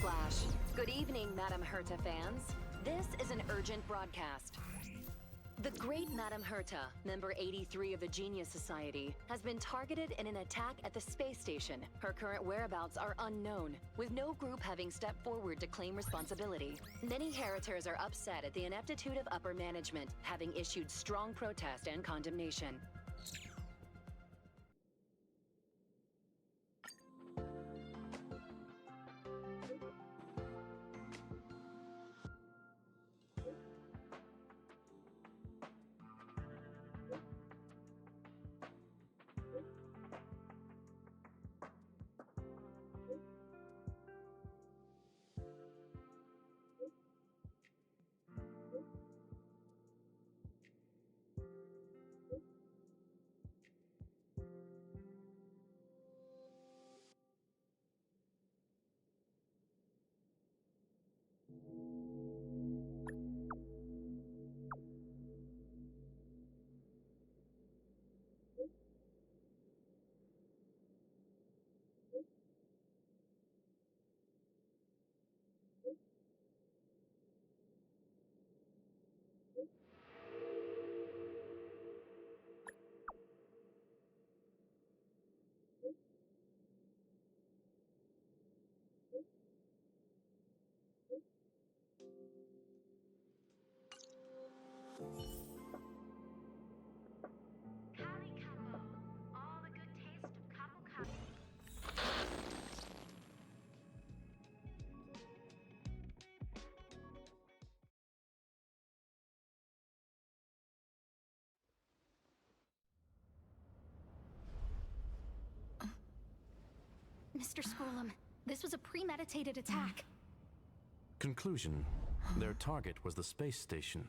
Newsflash. Good evening, Madam Herta fans. This is an urgent broadcast. The great Madam Herta, member 83 of the Genius Society, has been targeted in an attack at the space station. Her current whereabouts are unknown, with no group having stepped forward to claim responsibility. Many Heritors are upset at the ineptitude of upper management, having issued strong protest and condemnation. Mr. Scrollum, this was a premeditated attack. Conclusion: their target was the space station,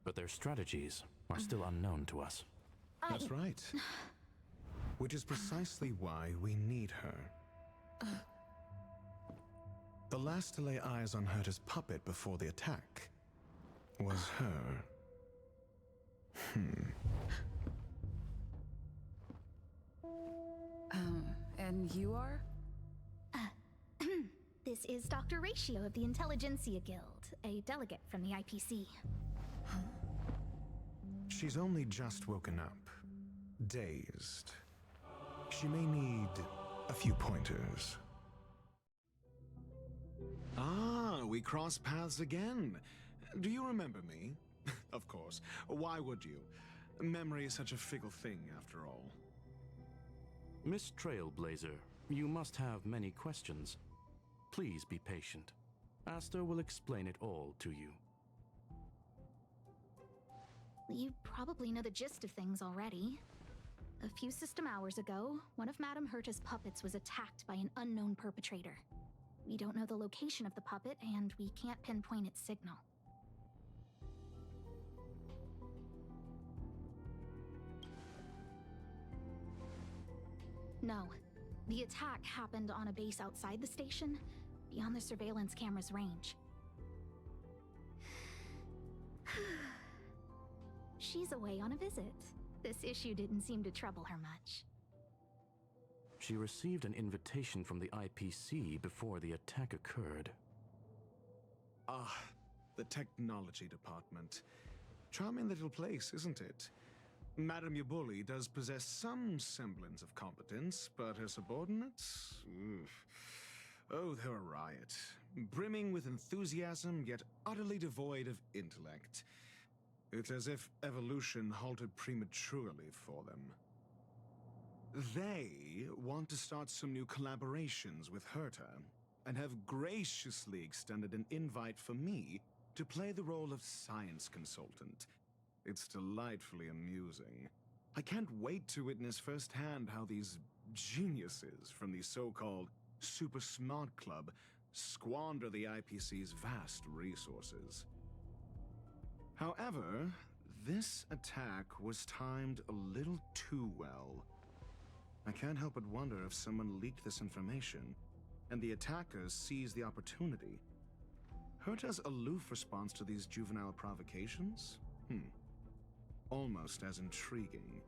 but their strategies are still unknown to us. That's right. Which is precisely why we need her. The last to lay eyes on Herta's puppet before the attack was her. And you are? This is Dr. Ratio of the Intelligentsia Guild, a delegate from the IPC. She's only just woken up, dazed. She may need a few pointers. Ah, we cross paths again. Do you remember me? Of course. Why would you? Memory is such a fickle thing, after all. Miss Trailblazer, you must have many questions. Please be patient. Aster will explain it all to you. You probably know the gist of things already. A few system hours ago, one of Madame Herta's puppets was attacked by an unknown perpetrator. We don't know the location of the puppet, and we can't pinpoint its signal. No. The attack happened on a base outside the station, beyond the surveillance camera's range. She's away on a visit. This issue didn't seem to trouble her much. She received an invitation from the IPC before the attack occurred. Ah, the technology department. Charming little place, isn't it? Madame Yabuli does possess some semblance of competence, but her subordinates? Oof. Oh, they're a riot. Brimming with enthusiasm, yet utterly devoid of intellect. It's as if evolution halted prematurely for them. They want to start some new collaborations with Herta, and have graciously extended an invite for me to play the role of science consultant. It's delightfully amusing. I can't wait to witness firsthand how these geniuses from the so-called Super Smart Club squander the IPC's vast resources. However, this attack was timed a little too well. I can't help but wonder if someone leaked this information, and the attackers seized the opportunity. Herta's aloof response to these juvenile provocations? Almost as intriguing.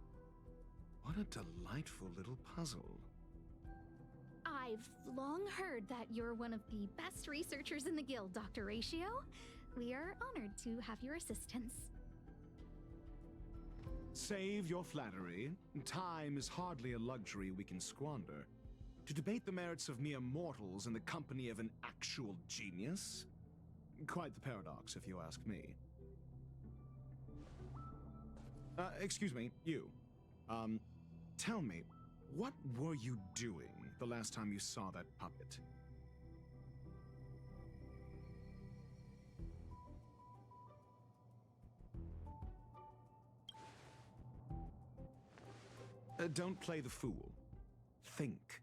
What a delightful little puzzle. I've long heard that you're one of the best researchers in the guild, Dr. Ratio. We are honored to have your assistance. Save your flattery. Time is hardly a luxury we can squander. To debate the merits of mere mortals in the company of an actual genius? Quite the paradox, if you ask me. Excuse me, you. Tell me, what were you doing the last time you saw that puppet? Don't play the fool. Think.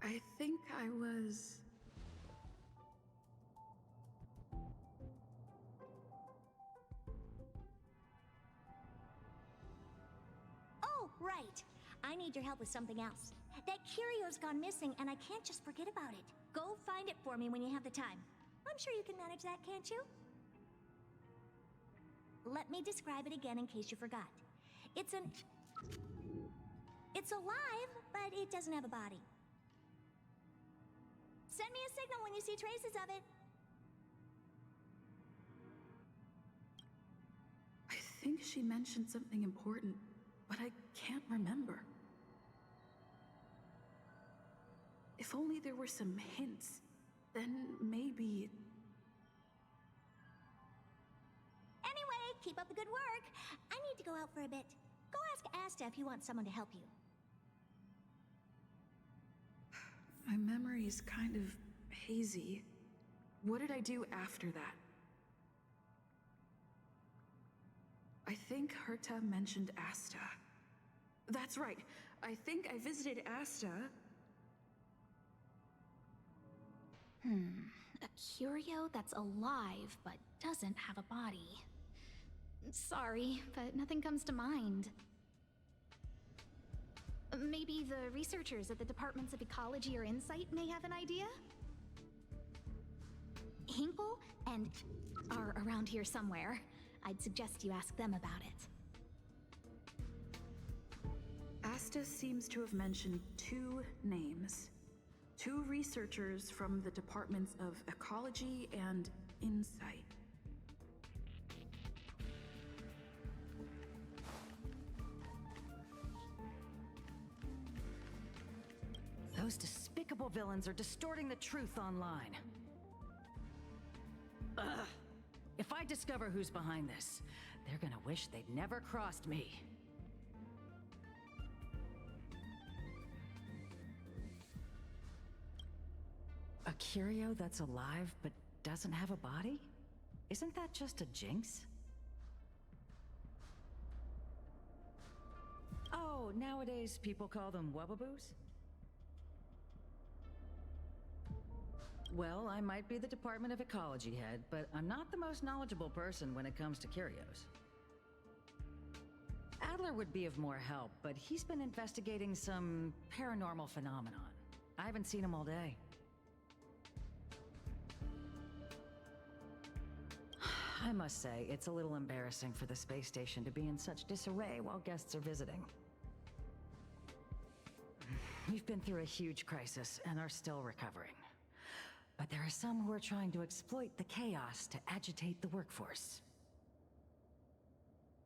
I think I was... Oh, right. I need your help with something else. That curio's gone missing, and I can't just forget about it. Go find it for me when you have the time. I'm sure you can manage that, can't you? Let me describe it again in case you forgot. It's alive, but it doesn't have a body. Send me a signal when you see traces of it. I think she mentioned something important, but I can't remember. If only there were some hints, then maybe... Anyway, keep up the good work. I need to go out for a bit. Go ask Asta if you want someone to help you. My memory's kind of hazy. What did I do after that? I think Herta mentioned Asta. That's right. I think I visited Asta. A curio that's alive but doesn't have a body. Sorry, but nothing comes to mind. Maybe the researchers at the Departments of Ecology or Insight may have an idea? Hinkle and are around here somewhere. I'd suggest you ask them about it. Asta seems to have mentioned 2 names. 2 researchers from the Departments of Ecology and Insight. Those despicable villains are distorting the truth online. Ugh. If I discover who's behind this, they're gonna wish they'd never crossed me. A curio that's alive but doesn't have a body? Isn't that just a jinx? Oh, nowadays people call them wubbaboos? Well, I might be the Department of Ecology head, but I'm not the most knowledgeable person when it comes to curios. Adler would be of more help, but he's been investigating some paranormal phenomenon. I haven't seen him all day. I must say, it's a little embarrassing for the space station to be in such disarray while guests are visiting. We've been through a huge crisis and are still recovering. But there are some who are trying to exploit the chaos to agitate the workforce.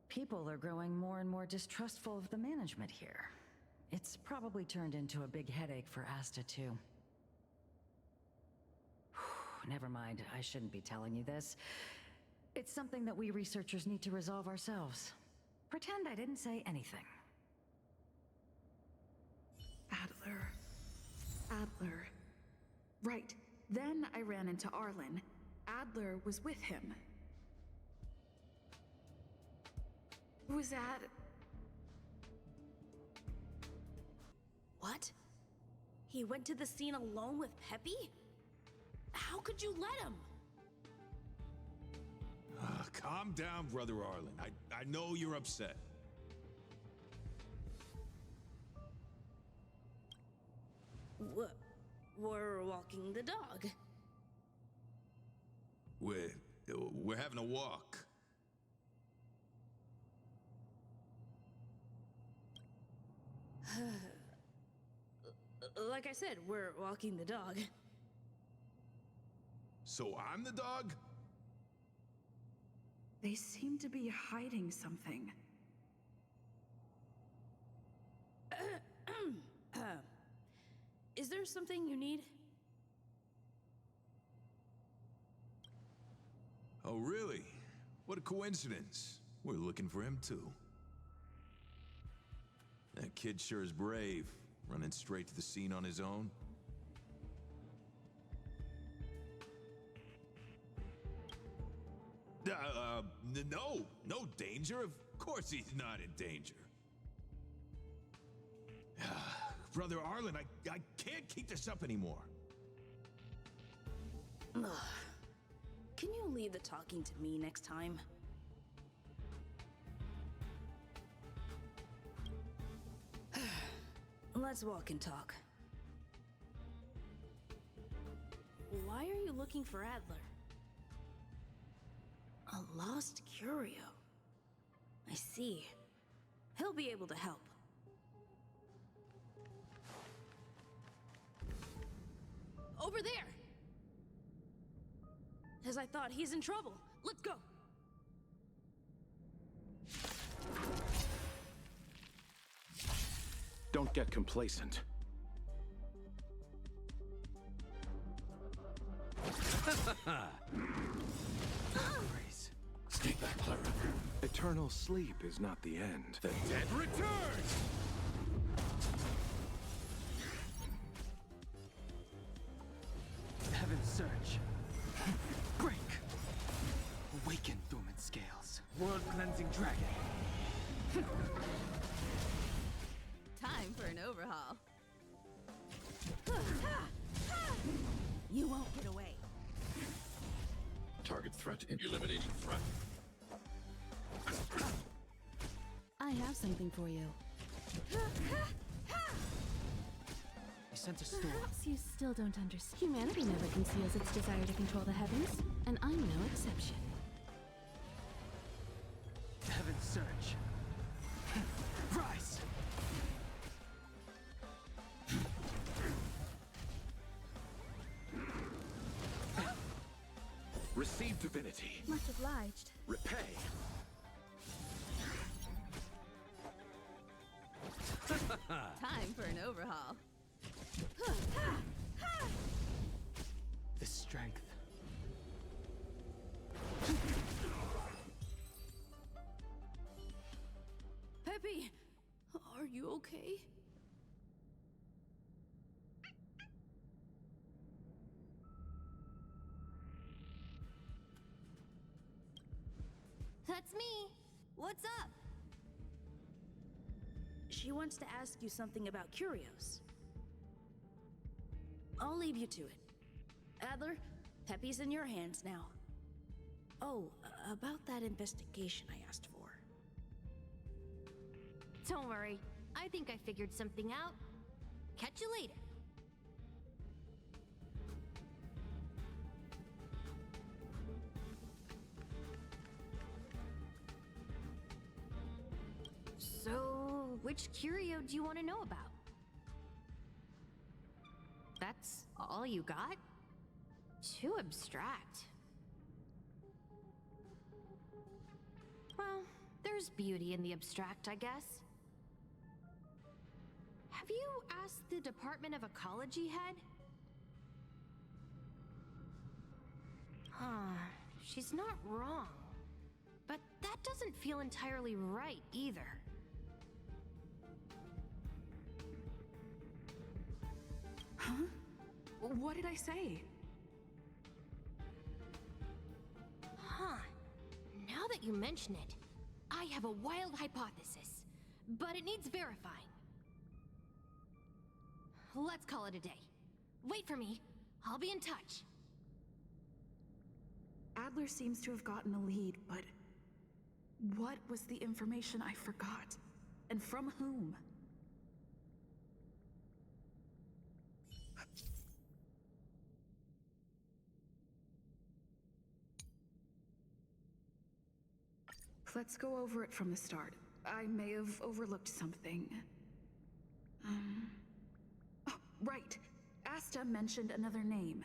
People are growing more and more distrustful of the management here. It's probably turned into a big headache for Asta, too. Never mind, I shouldn't be telling you this. It's something that we researchers need to resolve ourselves. Pretend I didn't say anything. Adler. Right. Then I ran into Arlen. Adler was with him. Was that... What? He went to the scene alone with Peppy? How could you let him? Calm down, Brother Arlen. I know you're upset. We're walking the dog. We're having a walk. Like I said, we're walking the dog. So I'm the dog? They seem to be hiding something. Is there something you need? Oh, really? What a coincidence. We're looking for him, too. That kid sure is brave, running straight to the scene on his own. No danger. Of course he's not in danger. Brother Arlen, I can't keep this up anymore. Ugh. Can you leave the talking to me next time? Let's walk and talk. Why are you looking for Adler? A lost curio. I see. He'll be able to help. Over there! As I thought, he's in trouble. Let's go! Don't get complacent. Stay back, Clara. Eternal sleep is not the end. The dead return! Heaven's Surge. Break! Awaken, dormant scales. World-cleansing dragon. Time for an overhaul. You won't get away. Target threat and eliminating threat. I have something for you. I sent a storm. Perhaps you still don't understand. Humanity never conceals its desire to control the heavens, and I'm no exception. Heaven's Surge. Rise! Receive divinity. Much obliged. Repay. Time for an overhaul. The strength. Peppy! Are you okay? That's me. What's up? She wants to ask you something about curios. I'll leave you to it. Adler, Peppy's in your hands now. Oh, about that investigation I asked for. Don't worry. I think I figured something out. Catch you later. So, which curio do you want to know about? That's all you got? Too abstract. Well, there's beauty in the abstract, I guess. Have you asked the Department of Ecology head? She's not wrong. But that doesn't feel entirely right either. Huh? What did I say? Huh. Now that you mention it, I have a wild hypothesis, but it needs verifying. Let's call it a day. Wait for me. I'll be in touch. Adler seems to have gotten a lead, but what was the information I forgot? And from whom? Let's go over it from the start. I may have overlooked something. Oh, right. Asta mentioned another name.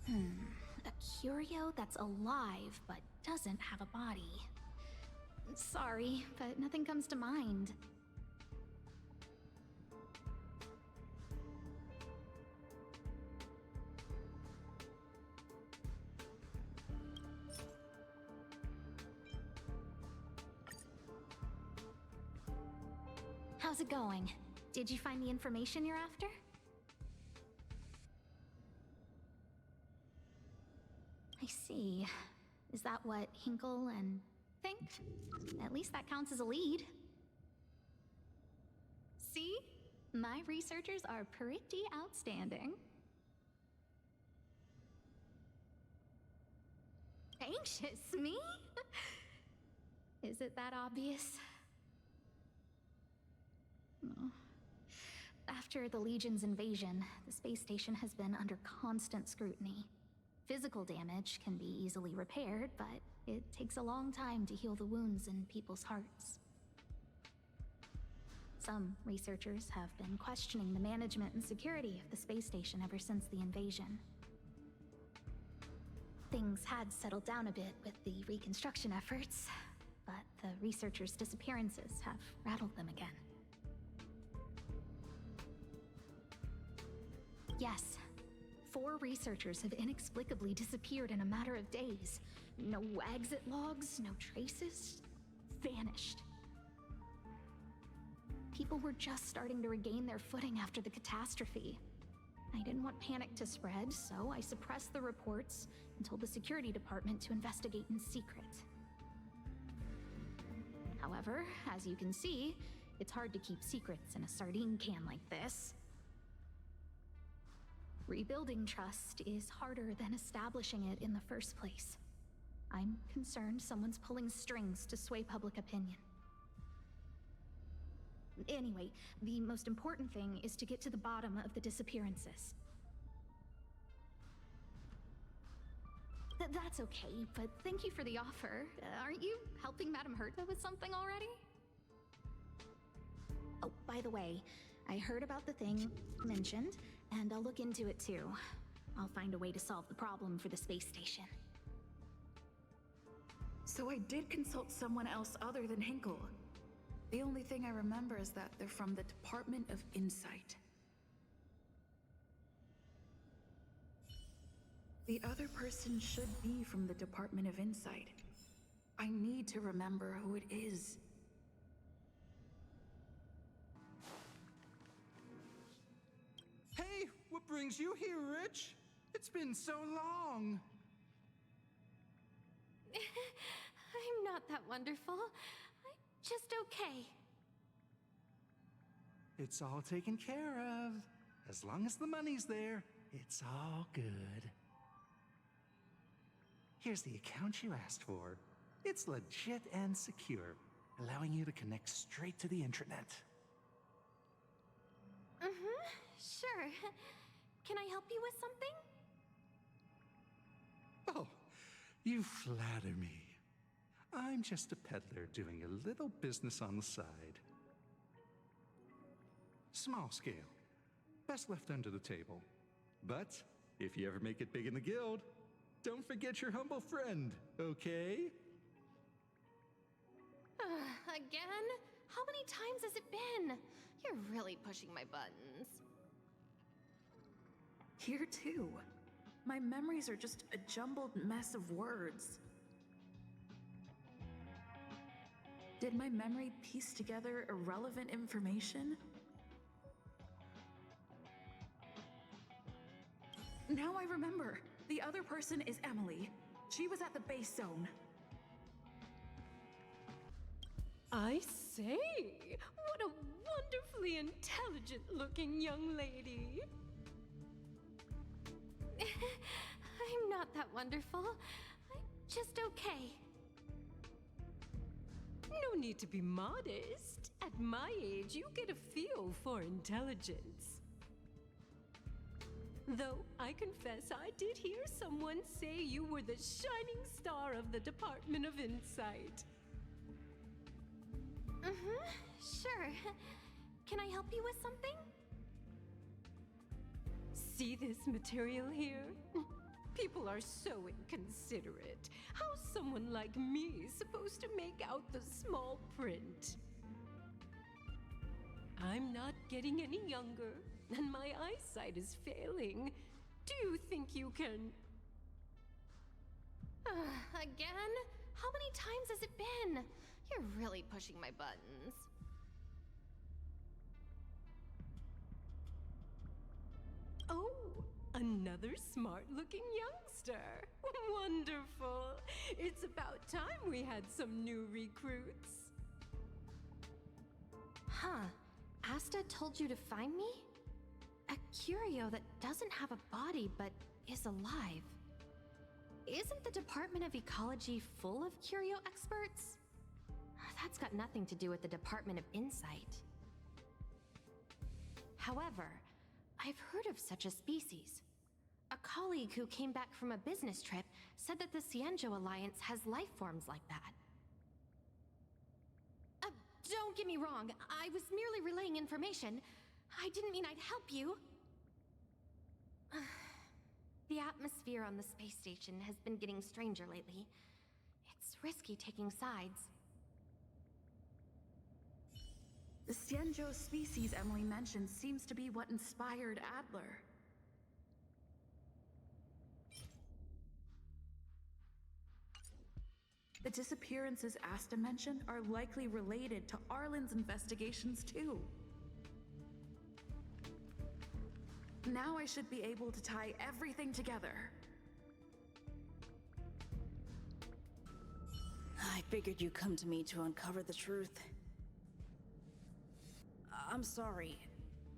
A curio that's alive but doesn't have a body. Sorry, but nothing comes to mind. How's it going? Did you find the information you're after? I see. Is that what Hinkle and think? At least that counts as a lead. See? My researchers are pretty outstanding. Anxious, me? Is it that obvious? No. After the Legion's invasion, the space station has been under constant scrutiny. Physical damage can be easily repaired, but it takes a long time to heal the wounds in people's hearts. Some researchers have been questioning the management and security of the space station ever since the invasion. Things had settled down a bit with the reconstruction efforts, but the researchers' disappearances have rattled them again. Yes. 4 researchers have inexplicably disappeared in a matter of days. No exit logs, no traces. Vanished. People were just starting to regain their footing after the catastrophe. I didn't want panic to spread, so I suppressed the reports and told the security department to investigate in secret. However, as you can see, it's hard to keep secrets in a sardine can like this. Rebuilding trust is harder than establishing it in the first place. I'm concerned someone's pulling strings to sway public opinion. Anyway, the most important thing is to get to the bottom of the disappearances. That's okay, but thank you for the offer. Aren't you helping Madame Herta with something already? Oh, by the way, I heard about the thing mentioned, and I'll look into it too. I'll find a way to solve the problem for the space station. So I did consult someone else other than Hinkle. The only thing I remember is that they're from the Department of Insight. The other person should be from the Department of Insight. I need to remember who it is. Hey, what brings you here, Rich? It's been so long. I'm not that wonderful. I'm just okay. It's all taken care of. As long as the money's there, it's all good. Here's the account you asked for. It's legit and secure, allowing you to connect straight to the intranet. Sure. Can I help you with something? Oh, you flatter me. I'm just a peddler doing a little business on the side. Small scale. Best left under the table. But if you ever make it big in the guild, don't forget your humble friend, okay? Again? How many times has it been? You're really pushing my buttons. Here too. My memories are just a jumbled mess of words. Did my memory piece together irrelevant information? Now I remember. The other person is Emily. She was at the base zone. I say, what a wonderfully intelligent-looking young lady. I'm not that wonderful. I'm just okay. No need to be modest. At my age, you get a feel for intelligence. Though I confess I did hear someone say you were the shining star of the Department of Insight. Sure. Can I help you with something? See this material here? People are so inconsiderate. How's someone like me supposed to make out the small print? I'm not getting any younger, and my eyesight is failing. Do you think you can... Again? How many times has it been? You're really pushing my buttons. Oh, another smart-looking youngster. Wonderful. It's about time we had some new recruits. Huh. Asta told you to find me? A curio that doesn't have a body but is alive. Isn't the Department of Ecology full of curio experts? That's got nothing to do with the Department of Insight. However, I've heard of such a species. A colleague who came back from a business trip said that the Cienjo Alliance has life forms like that. Don't get me wrong, I was merely relaying information. I didn't mean I'd help you. The atmosphere on the space station has been getting stranger lately. It's risky taking sides. The Cienjo species Emily mentioned seems to be what inspired Adler. The disappearances Asta mentioned are likely related to Arlen's investigations too. Now I should be able to tie everything together. I figured you'd come to me to uncover the truth. I'm sorry.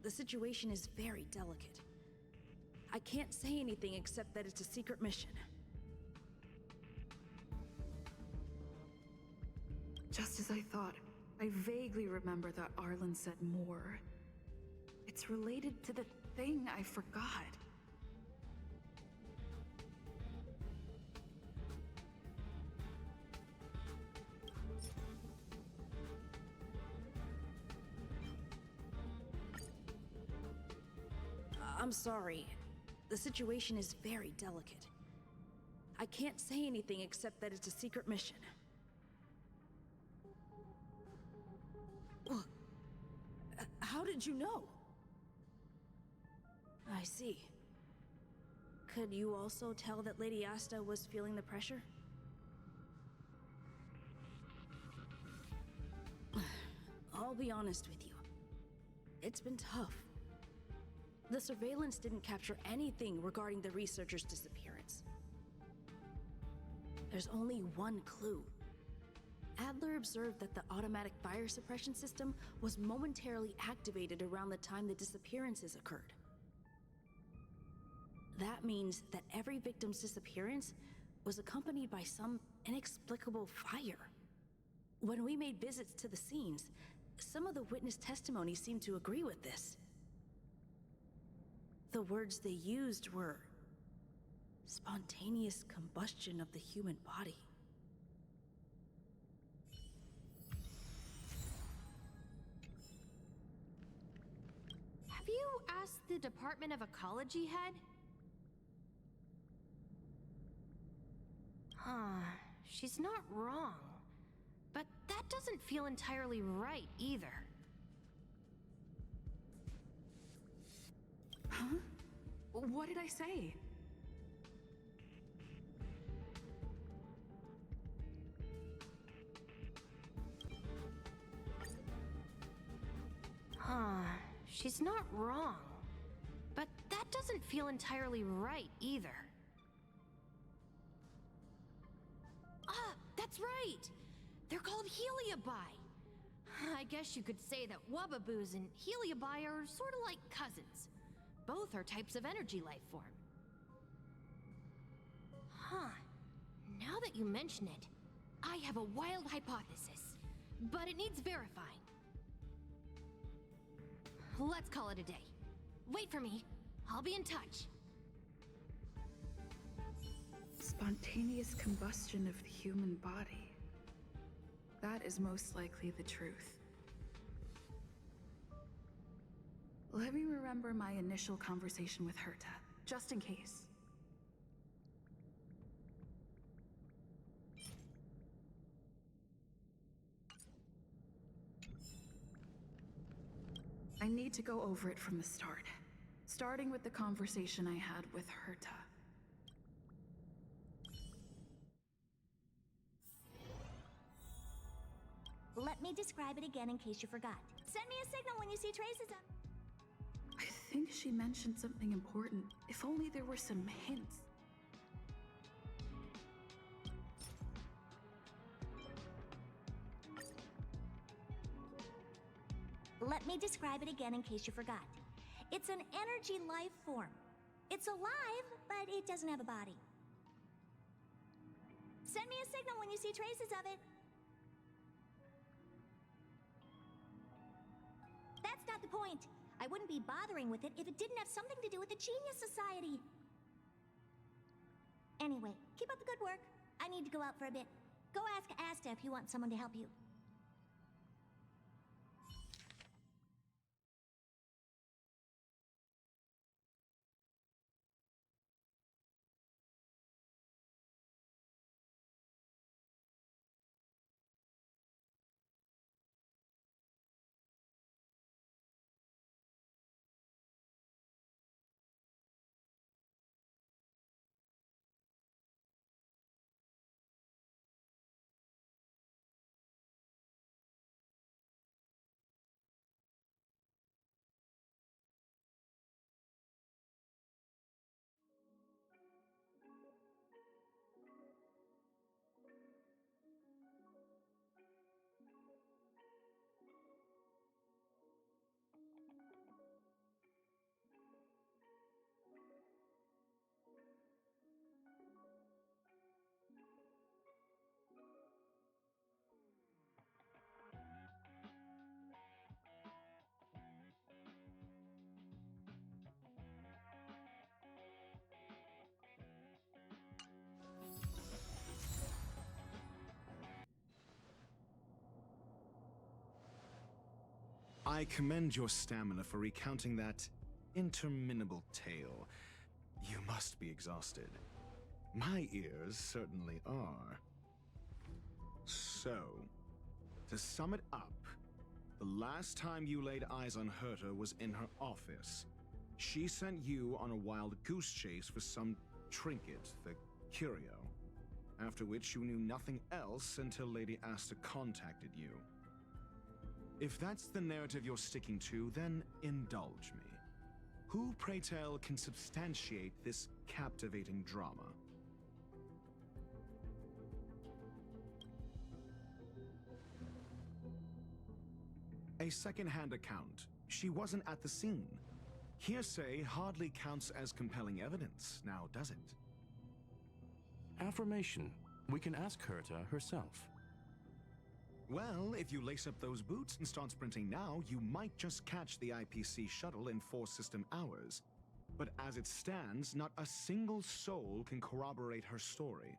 The situation is very delicate. I can't say anything except that it's a secret mission. Just as I thought, I vaguely remember that Arlen said more. It's related to the thing I forgot. I'm sorry. The situation is very delicate. I can't say anything except that it's a secret mission. How did you know? I see. Could you also tell that Lady Asta was feeling the pressure? I'll be honest with you. It's been tough. The surveillance didn't capture anything regarding the researcher's disappearance. There's only one clue. Adler observed that the automatic fire suppression system was momentarily activated around the time the disappearances occurred. That means that every victim's disappearance was accompanied by some inexplicable fire. When we made visits to the scenes, some of the witness testimony seemed to agree with this. The words they used were spontaneous combustion of the human body. Have you asked the Department of Ecology head? She's not wrong. But that doesn't feel entirely right either. Huh? What did I say? She's not wrong. But that doesn't feel entirely right either. That's right! They're called Heliobi. I guess you could say that Wubbaboos and Heliobi are sort of like cousins. Both are types of energy life form. Now that you mention it, I have a wild hypothesis, but it needs verifying. Let's call it a day. Wait for me. I'll be in touch. Spontaneous combustion of the human body. That is most likely the truth. Let me remember my initial conversation with Herta, just in case. I need to go over it from the start, starting with the conversation I had with Herta. Let me describe it again in case you forgot. Send me a signal when you see traces of... I think she mentioned something important. If only there were some hints. Let me describe it again in case you forgot. It's an energy life form. It's alive, but it doesn't have a body. Send me a signal when you see traces of it. That's not the point. I wouldn't be bothering with it if it didn't have something to do with the Genius Society. Anyway, keep up the good work. I need to go out for a bit. Go ask Asta if you want someone to help you. I commend your stamina for recounting that interminable tale. You must be exhausted. My ears certainly are. So, to sum it up, the last time you laid eyes on Herta was in her office. She sent you on a wild goose chase for some trinket, the curio. After which you knew nothing else until Lady Asta contacted you. If that's the narrative you're sticking to, then indulge me. Who, pray tell, can substantiate this captivating drama? A second-hand account. She wasn't at the scene. Hearsay hardly counts as compelling evidence, now does it? Affirmation. We can ask Herta herself. Well, if you lace up those boots and start sprinting now, you might just catch the IPC shuttle in 4 system hours. But as it stands, not a single soul can corroborate her story.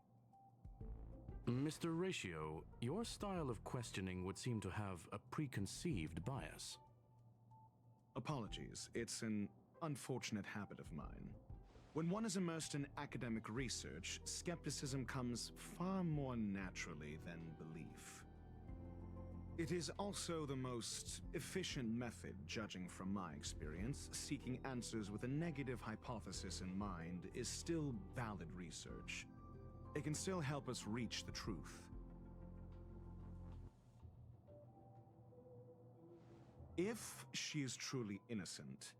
Mr. Ratio, your style of questioning would seem to have a preconceived bias. Apologies, it's an unfortunate habit of mine. When one is immersed in academic research, skepticism comes far more naturally than belief. It is also the most efficient method, judging from my experience. Seeking answers with a negative hypothesis in mind is still valid research. It can still help us reach the truth. If she is truly innocent,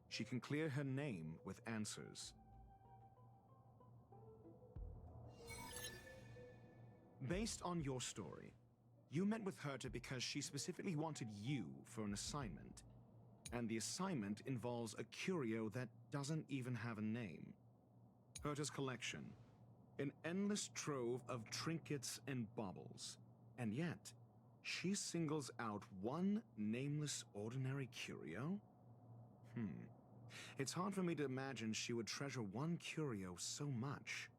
she can clear her name with answers. Based on your story, you met with Herta because she specifically wanted you for an assignment. And the assignment involves a curio that doesn't even have a name. Herta's collection. An endless trove of trinkets and baubles. And yet, she singles out one nameless ordinary curio? It's hard for me to imagine she would treasure one curio so much.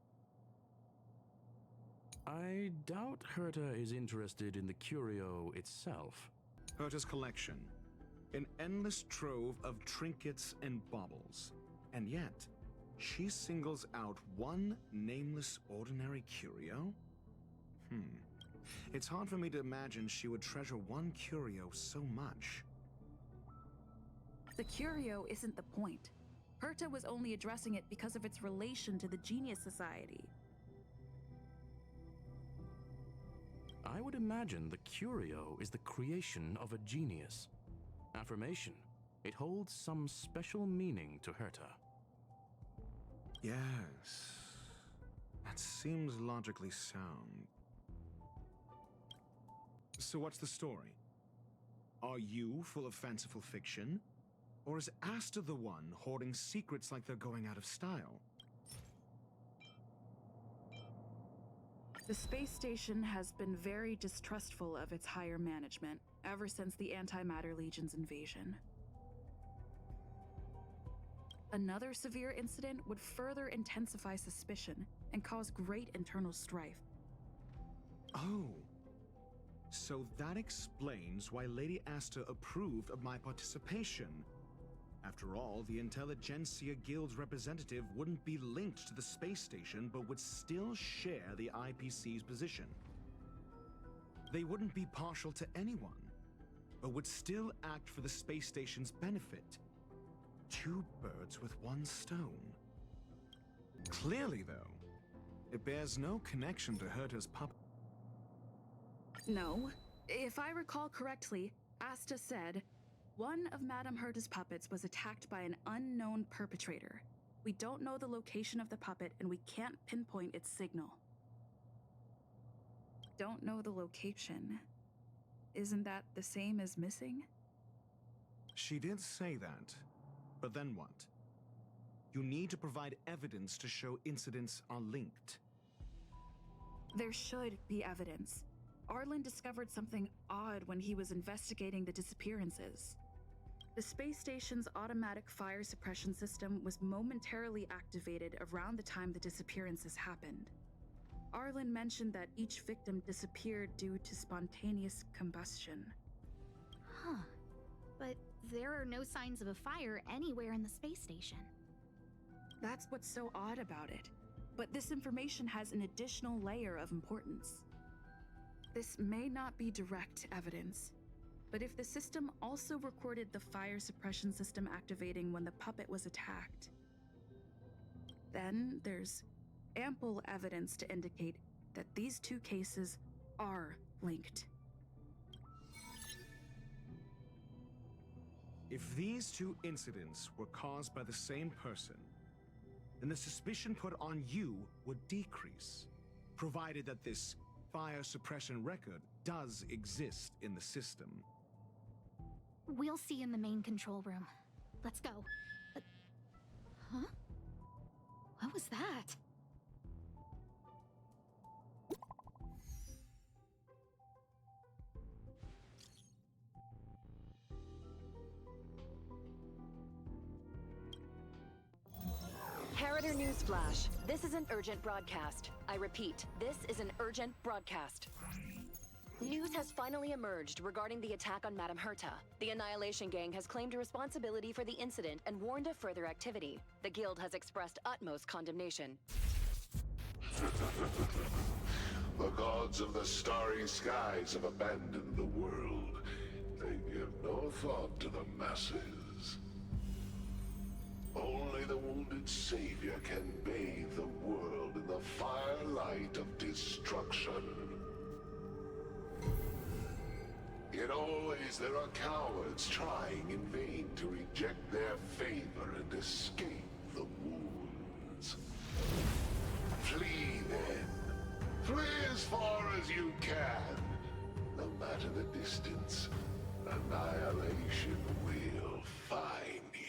I doubt Herta is interested in the curio itself. Herta's collection. An endless trove of trinkets and baubles. And yet, she singles out one nameless ordinary curio? It's hard for me to imagine she would treasure one curio so much. The curio isn't the point. Herta was only addressing it because of its relation to the Genius Society. I would imagine the curio is the creation of a genius. Affirmation. It holds some special meaning to Herta. Yes. That seems logically sound. So what's the story? Are you full of fanciful fiction? Or is Asta the one hoarding secrets like they're going out of style? The space station has been very distrustful of its higher management ever since the Antimatter Legion's invasion. Another severe incident would further intensify suspicion and cause great internal strife. Oh. So that explains why Lady Asta approved of my participation. After all, the Intelligentsia Guild's representative wouldn't be linked to the space station, but would still share the IPC's position. They wouldn't be partial to anyone, but would still act for the space station's benefit. Two birds with one stone. Clearly, though, it bears no connection to Herta's puppet. No. If I recall correctly, Asta said, one of Madame Herta's puppets was attacked by an unknown perpetrator. We don't know the location of the puppet, and we can't pinpoint its signal. Don't know the location. Isn't that the same as missing? She did say that, but then what? You need to provide evidence to show incidents are linked. There should be evidence. Arlen discovered something odd when he was investigating the disappearances. The space station's automatic fire suppression system was momentarily activated around the time the disappearances happened. Arlen mentioned that each victim disappeared due to spontaneous combustion. Huh. But there are no signs of a fire anywhere in the space station. That's what's so odd about it. But this information has an additional layer of importance. This may not be direct evidence, but if the system also recorded the fire suppression system activating when the puppet was attacked, then there's ample evidence to indicate that these two cases are linked. If these two incidents were caused by the same person, then the suspicion put on you would decrease, provided that this fire suppression record does exist in the system. We'll see in the main control room. Let's go. Huh? What was that? Herta Newsflash. This is an urgent broadcast. I repeat, this is an urgent broadcast. News has finally emerged regarding the attack on Madame Herta. The Annihilation Gang has claimed responsibility for the incident and warned of further activity. The Guild has expressed utmost condemnation. The gods of the starry skies have abandoned the world. They give no thought to the masses. Only the wounded savior can bathe the world in the firelight of destruction. Yet always there are cowards trying in vain to reject their favor and escape the wounds. Flee then. Flee as far as you can. No matter the distance, annihilation will find you.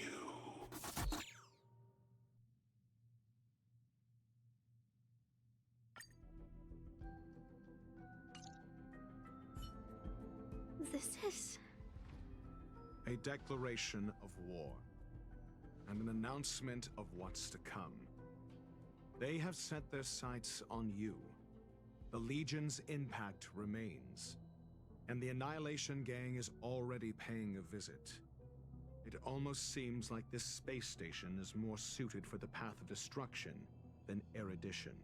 This is... A declaration of war, and an announcement of what's to come. They have set their sights on you. The Legion's impact remains, and the Annihilation Gang is already paying a visit. It almost seems like this space station is more suited for the path of destruction than erudition.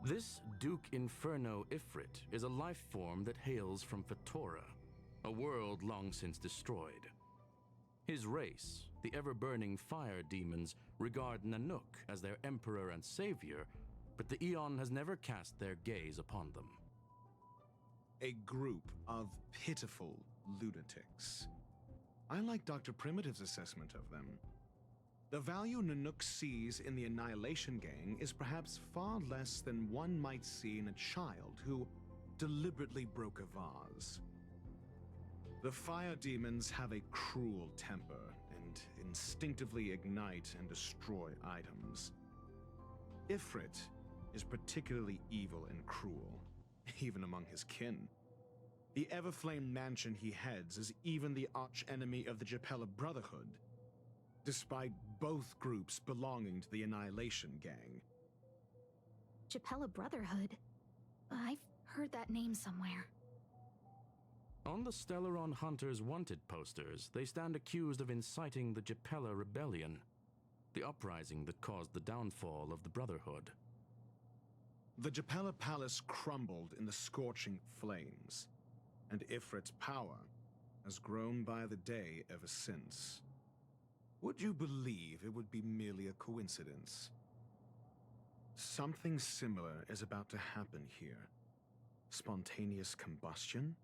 This Duke Inferno Ifrit is a life form that hails from Fatora, a world long since destroyed. His race, the ever-burning fire demons, regard Nanook as their emperor and savior, but the Eon has never cast their gaze upon them. A group of pitiful lunatics. I like Dr. Primitive's assessment of them. The value Nanook sees in the Annihilation Gang is perhaps far less than one might see in a child who deliberately broke a vase. The fire demons have a cruel temper and instinctively ignite and destroy items. Ifrit is particularly evil and cruel, even among his kin. The Everflame mansion he heads is even the arch-enemy of the Japella Brotherhood, despite both groups belonging to the Annihilation Gang. Japella Brotherhood? I've heard that name somewhere. On the Stellaron Hunters wanted posters, they stand accused of inciting the Japella Rebellion, the uprising that caused the downfall of the Brotherhood. The Japella Palace crumbled in the scorching flames, and Ifrit's power has grown by the day ever since. Would you believe it would be merely a coincidence? Something similar is about to happen here. Spontaneous combustion?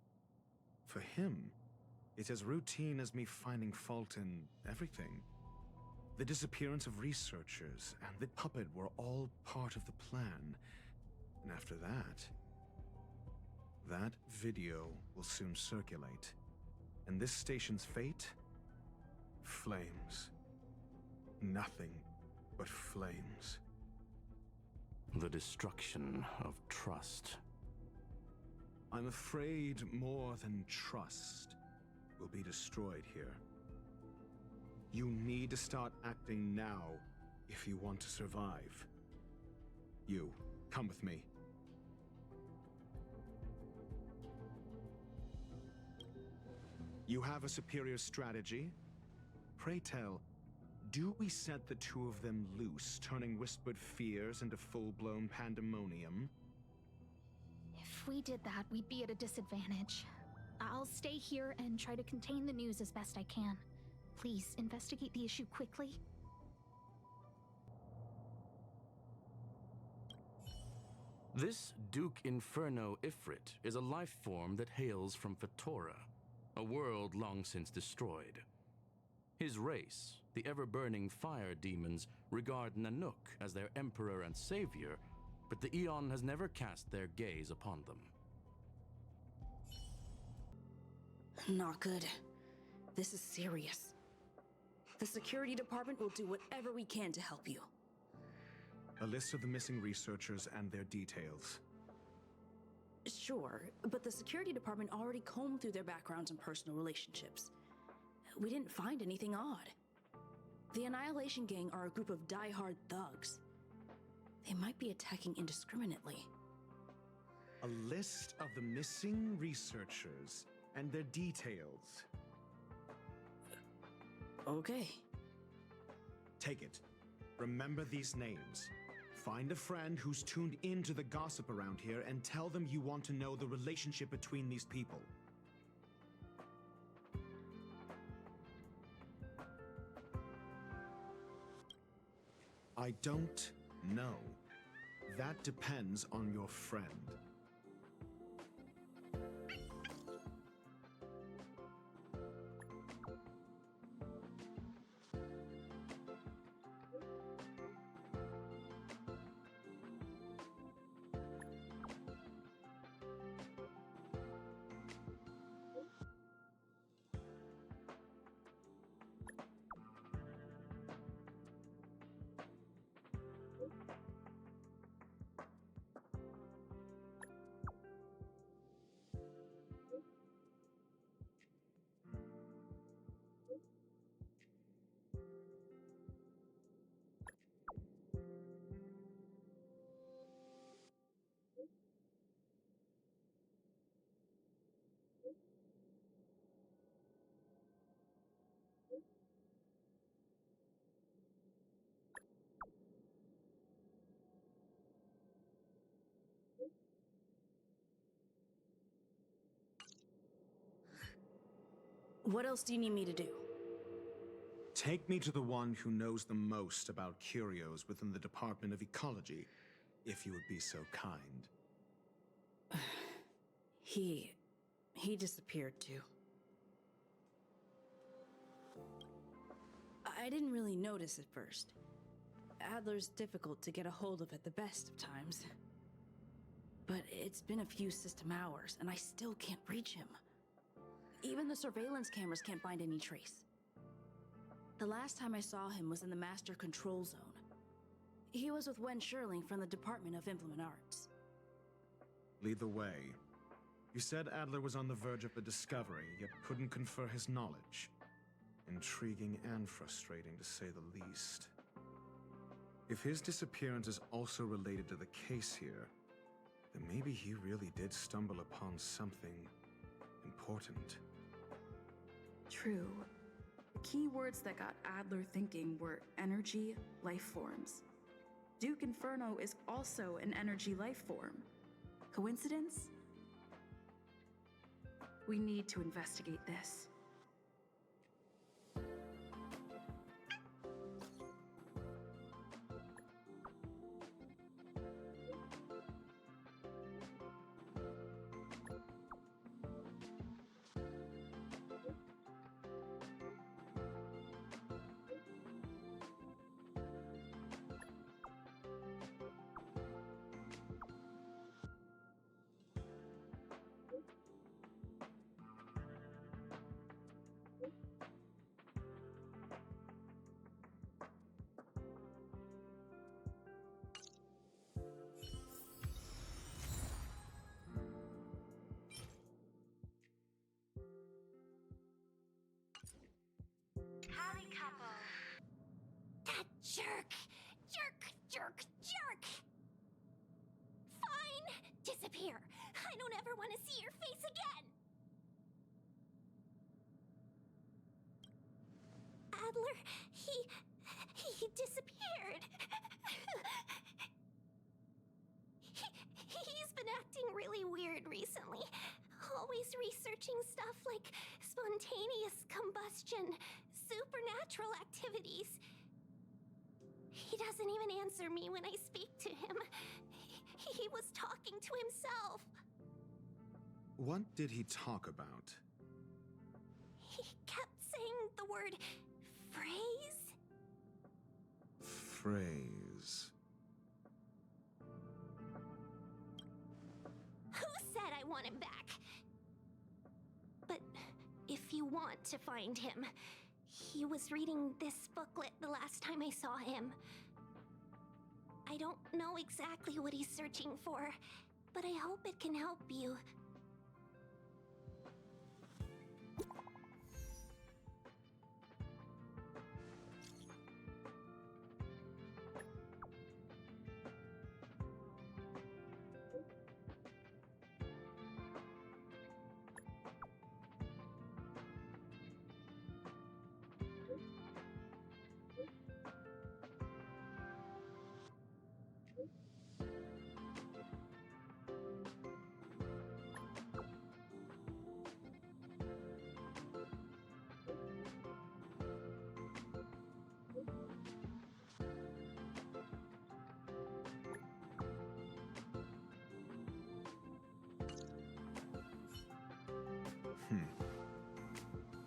For him, it's as routine as me finding fault in everything. The disappearance of researchers and the puppet were all part of the plan. And after that video will soon circulate. And this station's fate? Flames. Nothing but flames. The destruction of trust. I'm afraid more than trust will be destroyed here. You need to start acting now if you want to survive. You, come with me. You have a superior strategy? Pray tell, do we set the two of them loose, turning whispered fears into full-blown pandemonium? If we did that, we'd be at a disadvantage. I'll stay here and try to contain the news as best I can. Please, investigate the issue quickly. This Duke Inferno Ifrit is a life form that hails from Fatora, a world long since destroyed. His race, the ever-burning fire demons, regard Nanook as their emperor and savior, but the Eon has never cast their gaze upon them. Not good. This is serious. The security department will do whatever we can to help you. A list of the missing researchers and their details. Sure, but the security department already combed through their backgrounds and personal relationships. We didn't find anything odd. The Annihilation Gang are a group of die-hard thugs. They might be attacking indiscriminately. A list of the missing researchers and their details. Okay. Take it. Remember these names. Find a friend who's tuned into the gossip around here and tell them you want to know the relationship between these people. I don't know. That depends on your friend. What else do you need me to do? Take me to the one who knows the most about curios within the Department of Ecology, if you would be so kind. He disappeared too. I didn't really notice at first. Adler's difficult to get a hold of at the best of times. But it's been a few system hours, and I still can't reach him. Even the surveillance cameras can't find any trace. The last time I saw him was in the Master Control Zone. He was with Wen Sherling from the Department of Implement Arts. Lead the way. You said Adler was on the verge of a discovery, yet couldn't confer his knowledge. Intriguing and frustrating, to say the least. If his disappearance is also related to the case here, then maybe he really did stumble upon something important. True. The key words that got Adler thinking were energy, life forms. Duke Inferno is also an energy life form. Coincidence? We need to investigate this. Howdy, couple. That jerk! Jerk! Fine! Disappear! I don't ever want to see your face again! Adler, he disappeared. He's been acting really weird recently. Always researching stuff like spontaneous combustion, supernatural activities. He doesn't even answer me when I speak to him. He was talking to himself. What did he talk about? He kept saying the word phrase. Phrase. Who said I want him back? But if you want to find him, he was reading this booklet the last time I saw him. I don't know exactly what he's searching for, but I hope it can help you.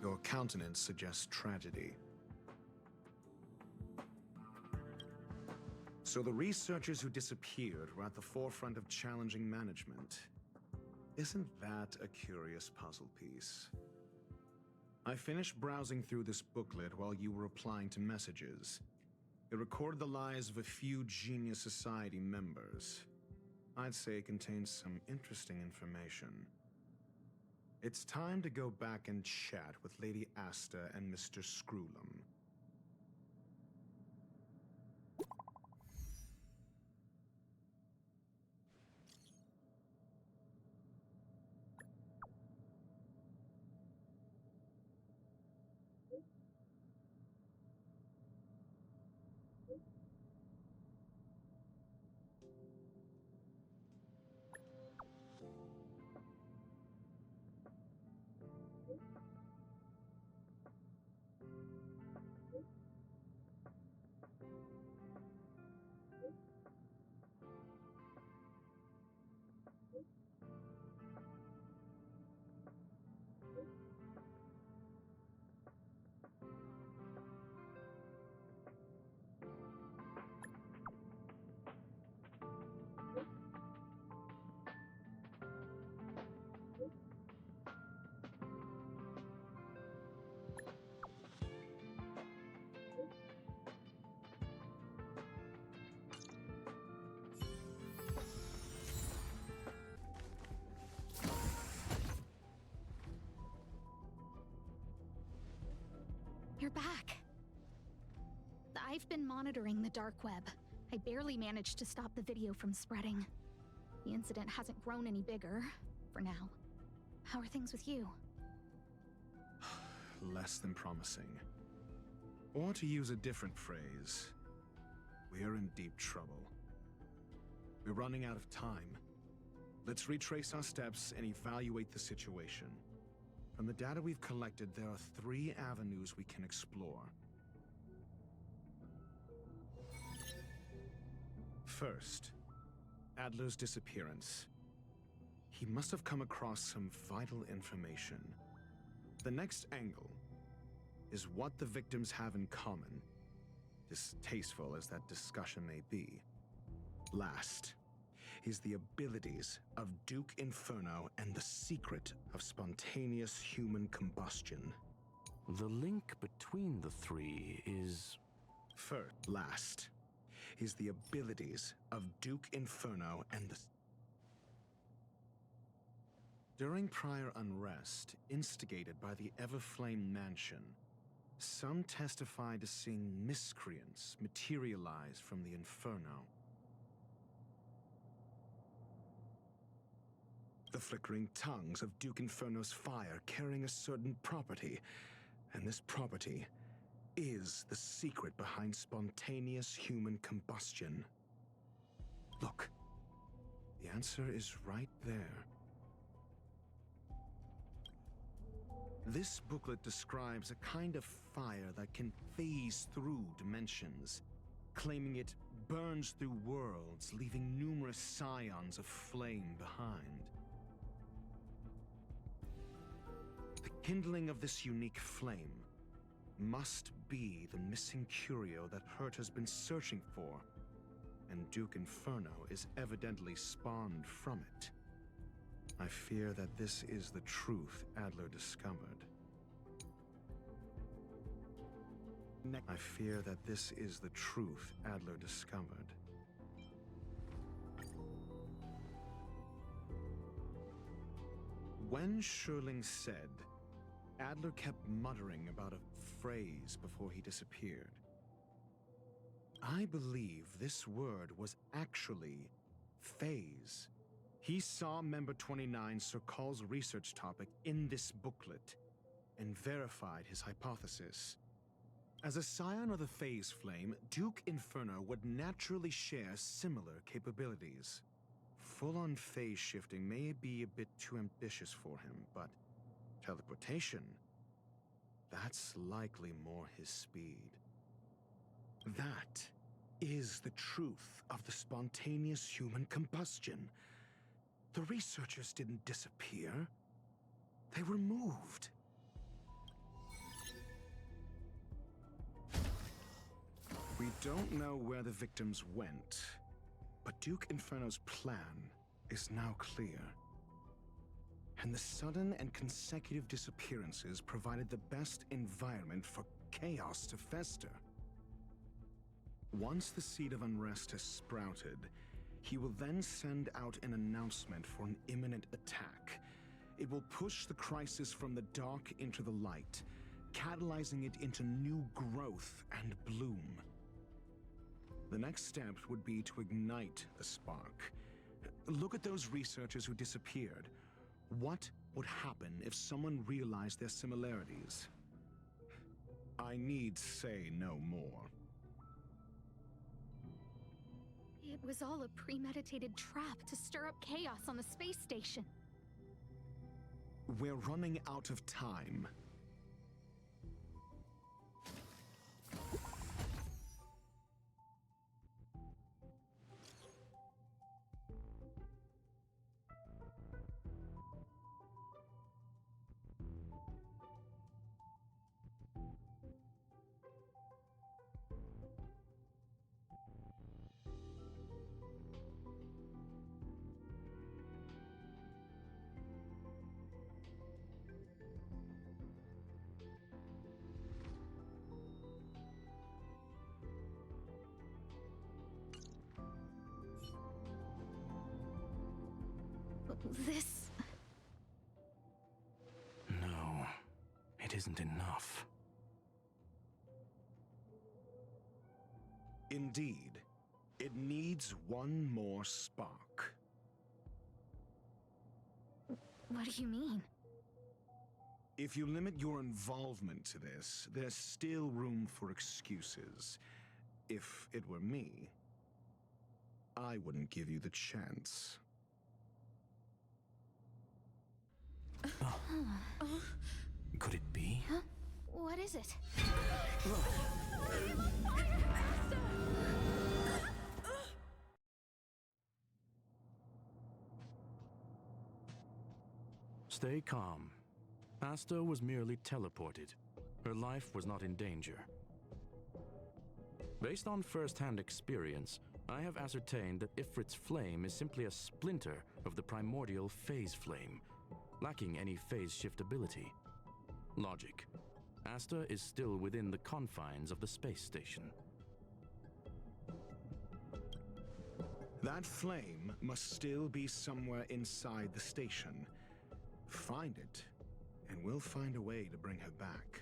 Your countenance suggests tragedy. So the researchers who disappeared were at the forefront of challenging management. Isn't that a curious puzzle piece? I finished browsing through this booklet while you were replying to messages. It recorded the lives of a few Genius Society members. I'd say it contains some interesting information. It's time to go back and chat with Lady Asta and Mr. Screwlum. You're back. I've been monitoring the dark web. I barely managed to stop the video from spreading. The incident hasn't grown any bigger, for now. How are things with you? Less than promising. Or to use a different phrase, we're in deep trouble. We're running out of time. Let's retrace our steps and evaluate the situation. From the data we've collected, there are 3 avenues we can explore. First, Adler's disappearance. He must have come across some vital information. The next angle is what the victims have in common, distasteful as that discussion may be. Last is the abilities of Duke Inferno and the secret of spontaneous human combustion. The link between the 3 is... Last is the abilities of Duke Inferno and the... During prior unrest, instigated by the Everflame Mansion, some testified to seeing miscreants materialize from the Inferno. The flickering tongues of Duke Inferno's fire carrying a certain property, and this property is the secret behind spontaneous human combustion. Look, the answer is right there. This booklet describes a kind of fire that can phase through dimensions, claiming it burns through worlds, leaving numerous scions of flame behind. The kindling of this unique flame must be the missing curio that Herta's been searching for, and Duke Inferno is evidently spawned from it. I fear that this is the truth Adler discovered. I fear that this is the truth Adler discovered. When Sherling said, Adler kept muttering about a phrase before he disappeared. I believe this word was actually phase. He saw Member 29 Sir Call's research topic in this booklet and verified his hypothesis. As a scion of the Phase Flame, Duke Inferno would naturally share similar capabilities. Full-on phase shifting may be a bit too ambitious for him, but teleportation, that's likely more his speed. That is the truth of the spontaneous human combustion. The researchers didn't disappear. They were moved. We don't know where the victims went, but Duke Inferno's plan is now clear. And the sudden and consecutive disappearances provided the best environment for chaos to fester. Once the seed of unrest has sprouted, he will then send out an announcement for an imminent attack. It will push the crisis from the dark into the light, catalyzing it into new growth and bloom. The next step would be to ignite the spark. Look at those researchers who disappeared. What would happen if someone realized their similarities? I need say no more. It was all a premeditated trap to stir up chaos on the space station. We're running out of time. This... No, it isn't enough. Indeed, it needs one more spark. What do you mean? If you limit your involvement to this, there's still room for excuses. If it were me, I wouldn't give you the chance. Could it be? Huh? What is it? Stay calm. Asta was merely teleported. Her life was not in danger. Based on first-hand experience, I have ascertained that Ifrit's flame is simply a splinter of the primordial phase flame, lacking any phase shift ability. Logic. Asta is still within the confines of the space station. That flame must still be somewhere inside the station. Find it, and we'll find a way to bring her back.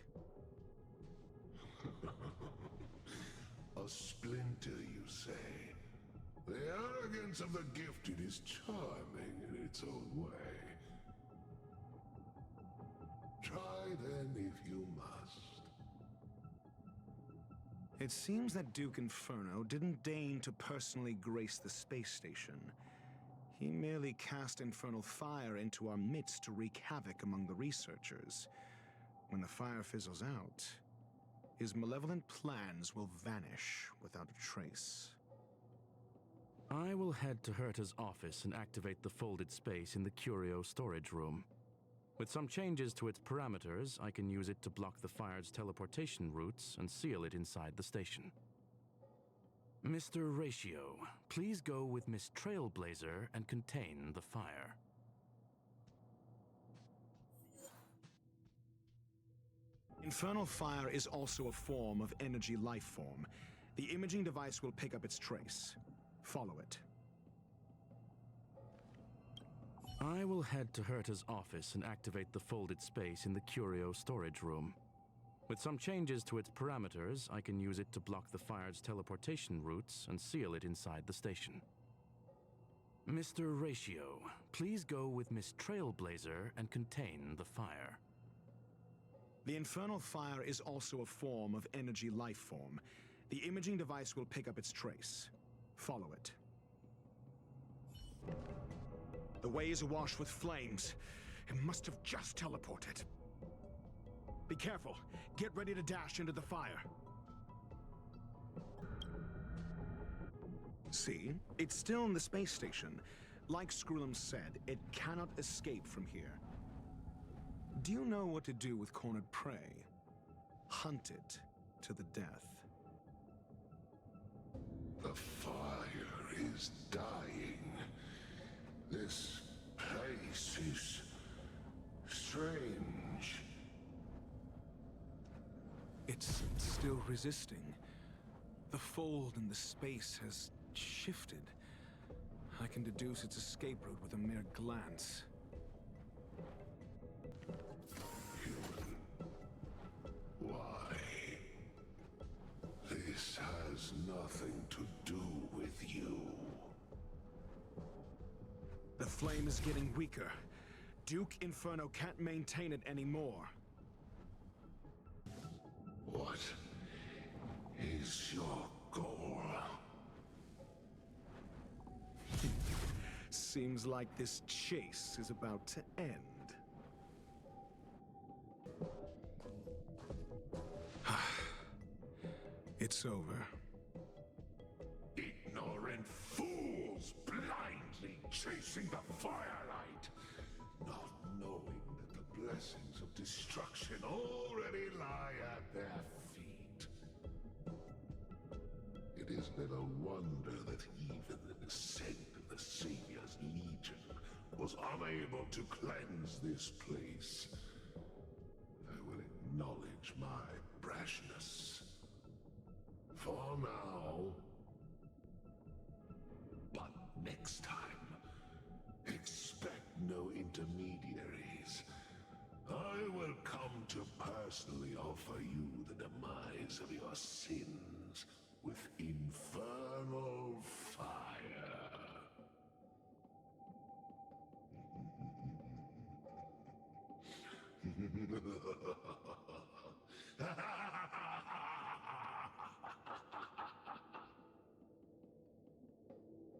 A splinter, you say? The arrogance of the gifted is charming in its own way. Try then if you must. It seems that Duke Inferno didn't deign to personally grace the space station. He merely cast infernal fire into our midst to wreak havoc among the researchers. When the fire fizzles out, his malevolent plans will vanish without a trace. I will head to Herta's office and activate the folded space in the curio storage room. With some changes to its parameters, I can use it to block the fire's teleportation routes and seal it inside the station. Mr. Ratio, please go with Miss Trailblazer and contain the fire. Infernal fire is also a form of energy life form. The imaging device will pick up its trace. Follow it. I will head to Herta's office and activate the folded space in the curio storage room. With some changes to its parameters, I can use it to block the fire's teleportation routes and seal it inside the station. Mr. Ratio, please go with Miss Trailblazer and contain the fire. The infernal fire is also a form of energy life form. The imaging device will pick up its trace. Follow it. The way is awash with flames. It must have just teleported. Be careful. Get ready to dash into the fire. See? It's still in the space station. Like Skrullum said, it cannot escape from here. Do you know what to do with cornered prey? Hunt it to the death. The fire is dying. This place is strange. It's still resisting. The fold in the space has shifted. I can deduce its escape route with a mere glance. Human. Why? This has nothing to do with you. The flame is getting weaker. Duke Inferno can't maintain it anymore. What is your goal? Seems like this chase is about to end. It's over. Ignorant fools blindly chasing the firelight, not knowing that the blessings of destruction already lie at their feet. It is little wonder that even the descent of the Savior's Legion was unable to cleanse this place. I will acknowledge my brashness. For now. But next time, expect no intermediaries. I will come to personally offer you the demise of your sins with infernal fire.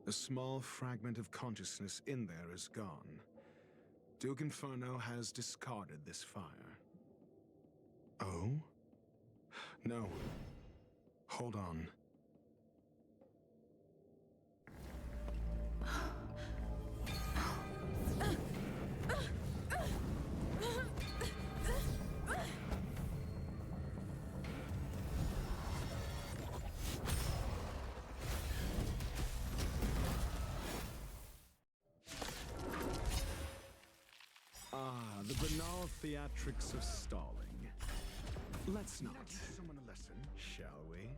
A small fragment of consciousness in there is gone. Duke Inferno has discarded this fire. Oh? No. Hold on. The banal theatrics of stalling. Let's not teach someone a lesson, shall we?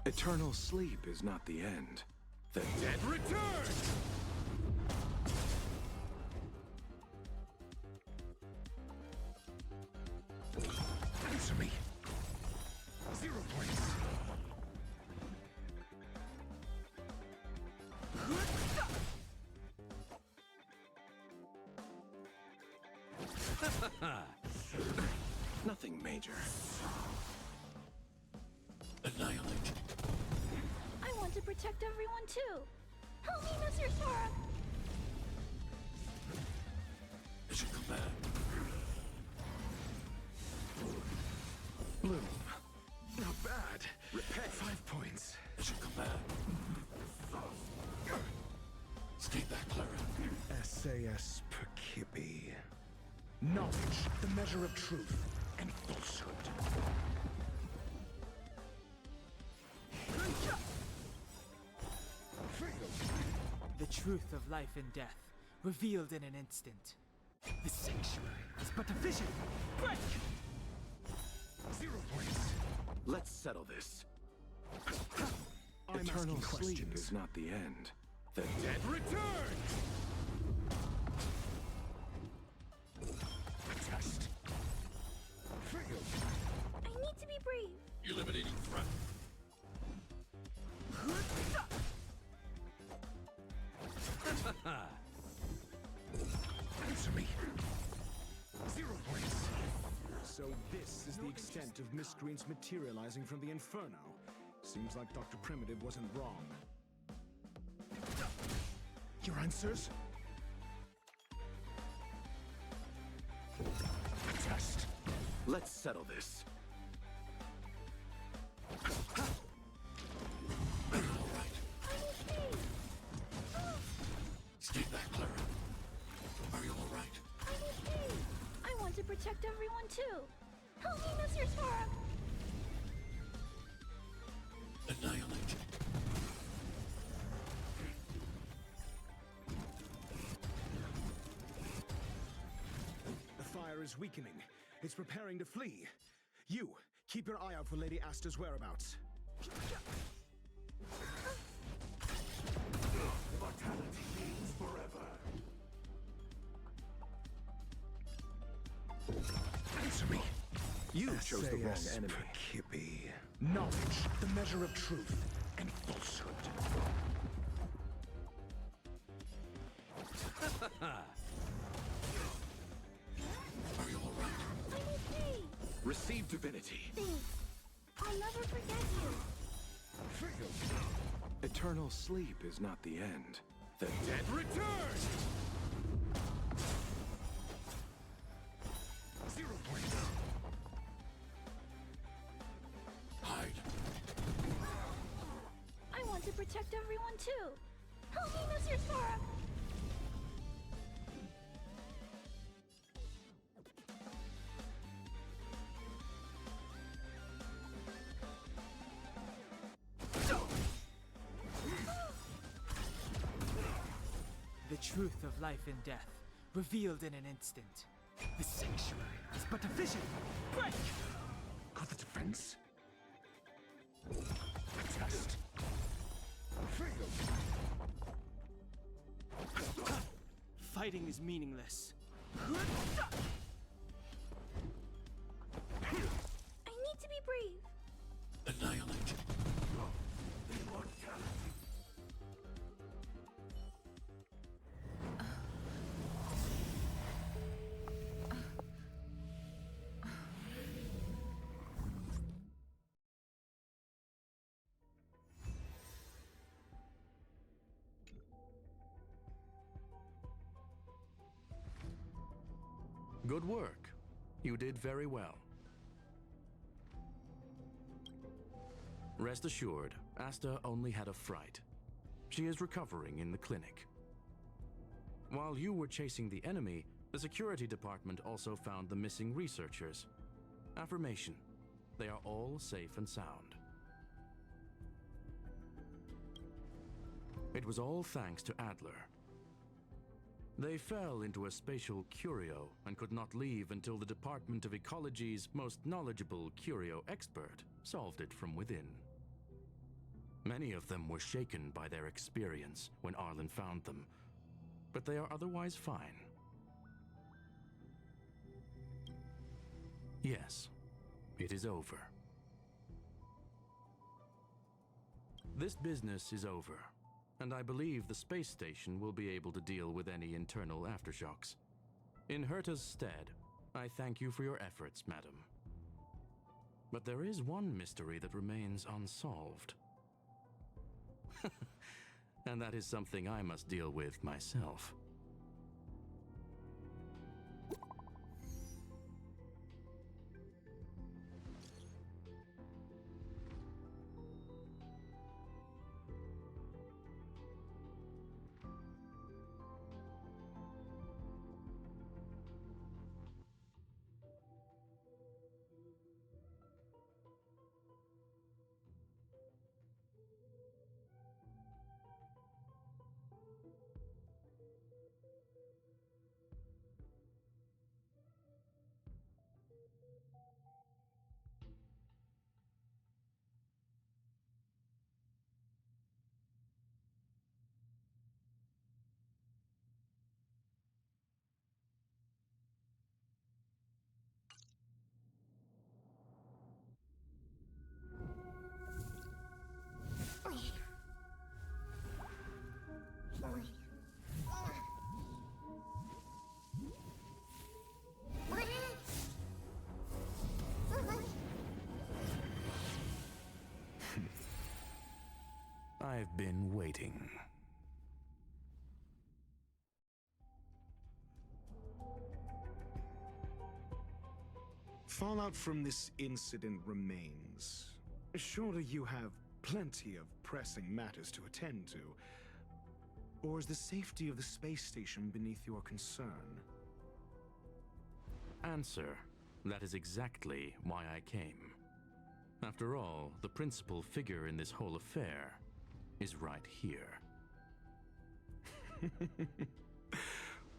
Eternal sleep is not the end. The dead return! Answer me! 0 points! Nothing major. Annihilate. I want to protect everyone too. Help me, Mr. Sora. As you command. Bloom. Not bad. Repay. 5 points. As you command. Stay back, Clara. SAS Perkipi. Knowledge, the measure of truth and falsehood. The truth of life and death, revealed in an instant. The sanctuary is but a vision. Break! 0 points. Let's settle this. I'm Eternal asking sleep questions. is not the end. The dead return! Test. Failed. I need to be brave. Eliminating threat. Answer me. 0 points. So this is the extent of miscreants materializing from the Inferno. Seems like Dr. Primitive wasn't wrong. Your answers? Test. Let's settle this. Are you all right? Stay back, Clara. Are you all right? I want to protect everyone too. Help me, Mr. Sora. Annihilate. The fire is weakening. It's preparing to flee. You, keep your eye out for Lady Asta's whereabouts. Mortality means forever. Answer me. You chose the wrong SAS enemy. Perkipi. Knowledge, the measure of truth and falsehood. Are you all right? I'm okay. Receive divinity. Thanks. I'll never forget you. Failed. Eternal sleep is not the end. The dead return! 0 points. Hide. I want to protect everyone too. Help me, Mr. Sora. The truth of life and death, revealed in an instant. The sanctuary is but a vision. Break! Got the defense? Test. Failed. Fighting is meaningless. brave. Annihilate. Love immortality. Good work. You did very well. Rest assured, Asta only had a fright. She is recovering in the clinic. While you were chasing the enemy, the security department also found the missing researchers. Affirmation. They are all safe and sound. It was all thanks to Adler. They fell into a spatial curio and could not leave until the Department of Ecology's most knowledgeable curio expert solved it from within. Many of them were shaken by their experience when Arlen found them, but they are otherwise fine. Yes, it is over. This business is over, and I believe the space station will be able to deal with any internal aftershocks. In Herta's stead, I thank you for your efforts, madam. But there is one mystery that remains unsolved. And that is something I must deal with myself. I've been waiting. Fallout from this incident remains. Surely you have plenty of pressing matters to attend to. Or is the safety of the space station beneath your concern? Answer. That is exactly why I came. After all, the principal figure in this whole affair is right here.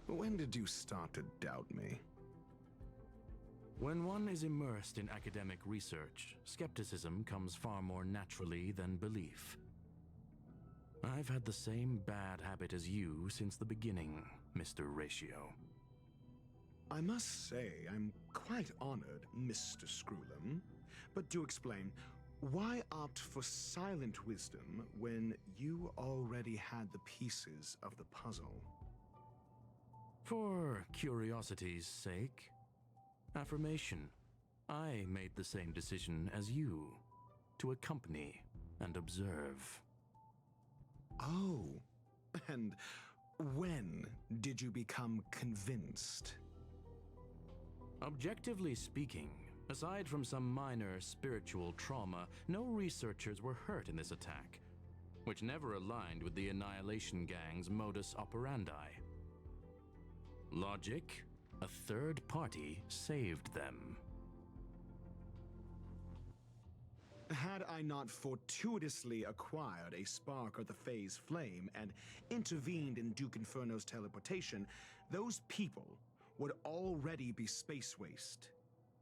When did you start to doubt me? When one is immersed in academic research, skepticism comes far more naturally than belief. I've had the same bad habit as you since the beginning, Mr. Ratio. I must say, I'm quite honored, Mr. Screwlum. But do explain, why opt for silent wisdom when you already had the pieces of the puzzle? For curiosity's sake. Affirmation. I made the same decision as you, to accompany and observe. Oh, and when did you become convinced? Objectively speaking, aside from some minor spiritual trauma, no researchers were hurt in this attack, which never aligned with the Annihilation Gang's modus operandi. Logic? A third party saved them. Had I not fortuitously acquired a spark of the phase flame and intervened in Duke Inferno's teleportation, those people would already be space waste,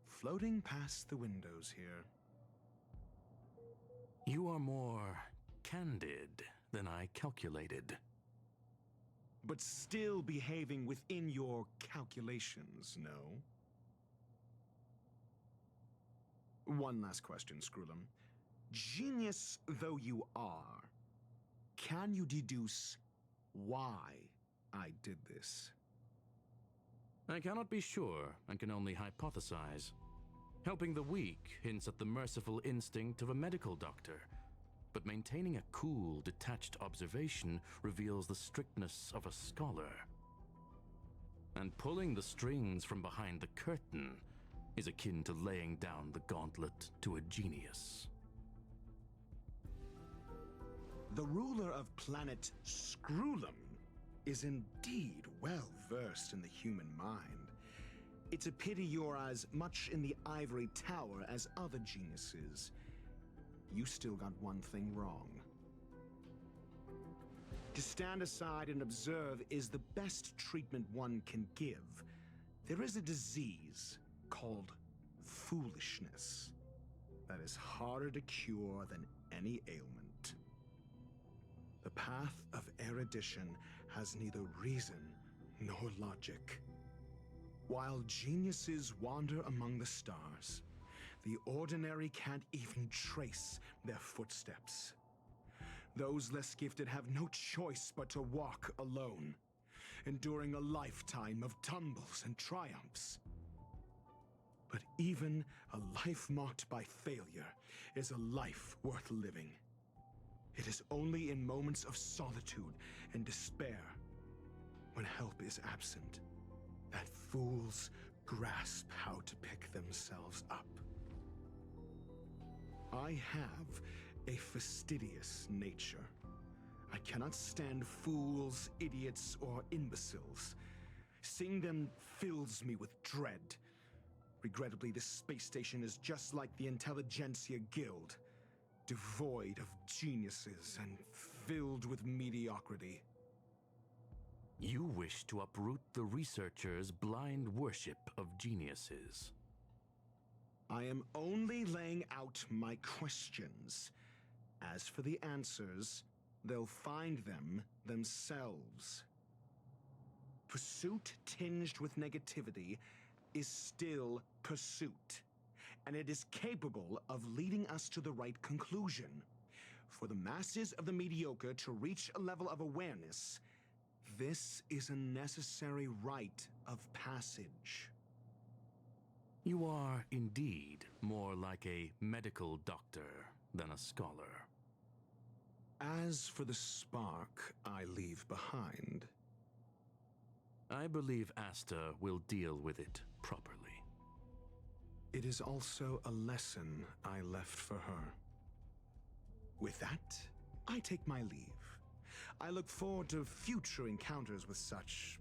floating past the windows here. You are more candid than I calculated. But still behaving within your calculations, no? One last question, Screwlum. Genius though you are, can you deduce why I did this? I cannot be sure and can only hypothesize. Helping the weak hints at the merciful instinct of a medical doctor, but maintaining a cool, detached observation reveals the strictness of a scholar. And pulling the strings from behind the curtain is akin to laying down the gauntlet to a genius. The ruler of planet Screwlum is indeed well versed in the human mind. It's a pity you're as much in the ivory tower as other geniuses. You still got one thing wrong. To stand aside and observe is the best treatment one can give. There is a disease called foolishness that is harder to cure than any ailment. The path of erudition has neither reason nor logic. While geniuses wander among the stars, the ordinary can't even trace their footsteps. Those less gifted have no choice but to walk alone, enduring a lifetime of tumbles and triumphs. But even a life marked by failure is a life worth living. It is only in moments of solitude and despair, when help is absent, that fools grasp how to pick themselves up. I have a fastidious nature. I cannot stand fools, idiots, or imbeciles. Seeing them fills me with dread. Regrettably, this space station is just like the Intelligentsia Guild, devoid of geniuses and filled with mediocrity. You wish to uproot the researchers' blind worship of geniuses. I am only laying out my questions. As for the answers, they'll find them themselves. Pursuit tinged with negativity is still pursuit, and it is capable of leading us to the right conclusion. For the masses of the mediocre to reach a level of awareness, this is a necessary rite of passage. You are indeed more like a medical doctor than a scholar. As for the spark I leave behind, I believe Asta will deal with it properly. it is also a lesson I left for her. With that, I take my leave. I look forward to future encounters with such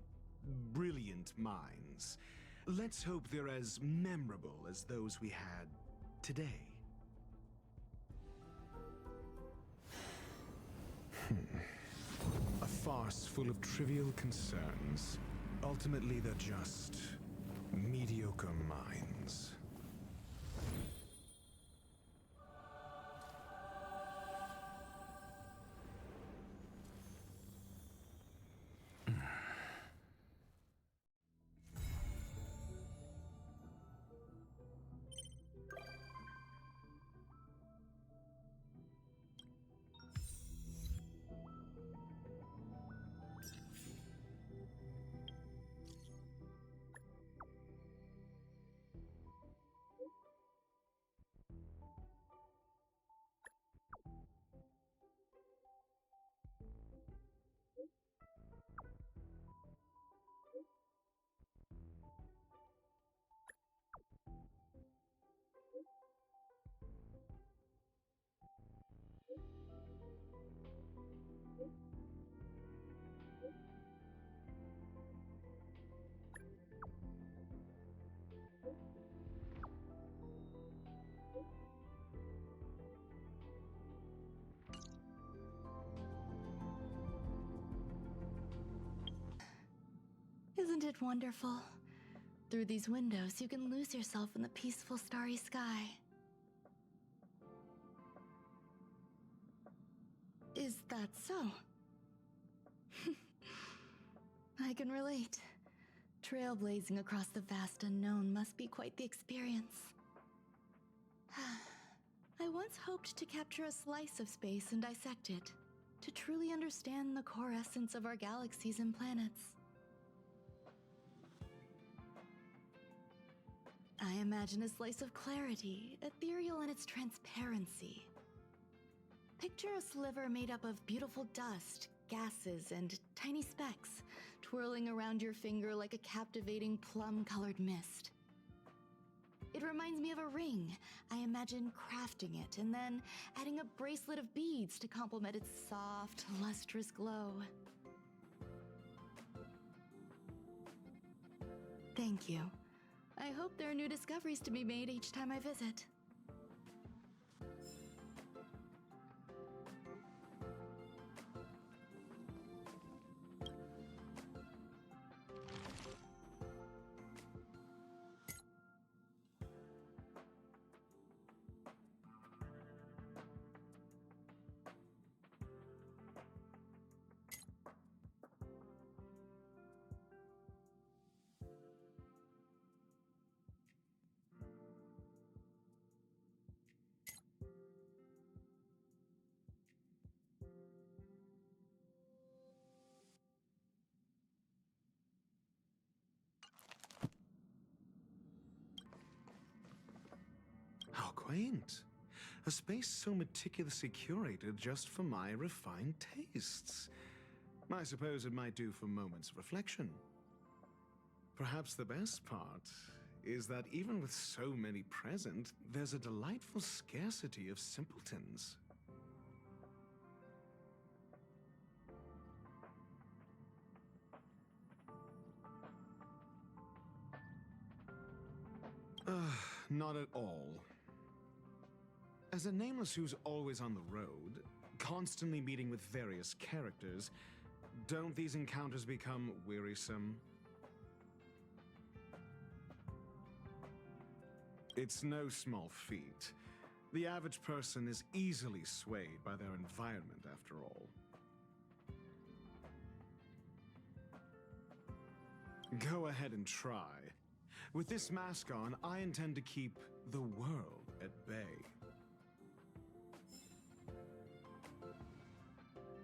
brilliant minds. Let's hope they're as memorable as those we had today. A farce full of trivial concerns. Ultimately, they're just mediocre minds. Isn't it wonderful? Through these windows, you can lose yourself in the peaceful starry sky. Is that so? I can relate. Trailblazing across the vast unknown must be quite the experience. I once hoped to capture a slice of space and dissect it, to truly understand the core essence of our galaxies and planets. I imagine a slice of clarity, ethereal in its transparency. Picture a sliver made up of beautiful dust, gases, and tiny specks, twirling around your finger like a captivating plum-colored mist. It reminds me of a ring. I imagine crafting it and then adding a bracelet of beads to complement its soft, lustrous glow. Thank you. I hope there are new discoveries to be made each time I visit. How quaint. A space so meticulously curated just for my refined tastes. I suppose it might do for moments of reflection. Perhaps the best part is that even with so many present, there's a delightful scarcity of simpletons. Not at all. As a nameless who's always on the road, constantly meeting with various characters, don't these encounters become wearisome? It's no small feat. The average person is easily swayed by their environment, after all. Go ahead and try. With this mask on, I intend to keep the world at bay.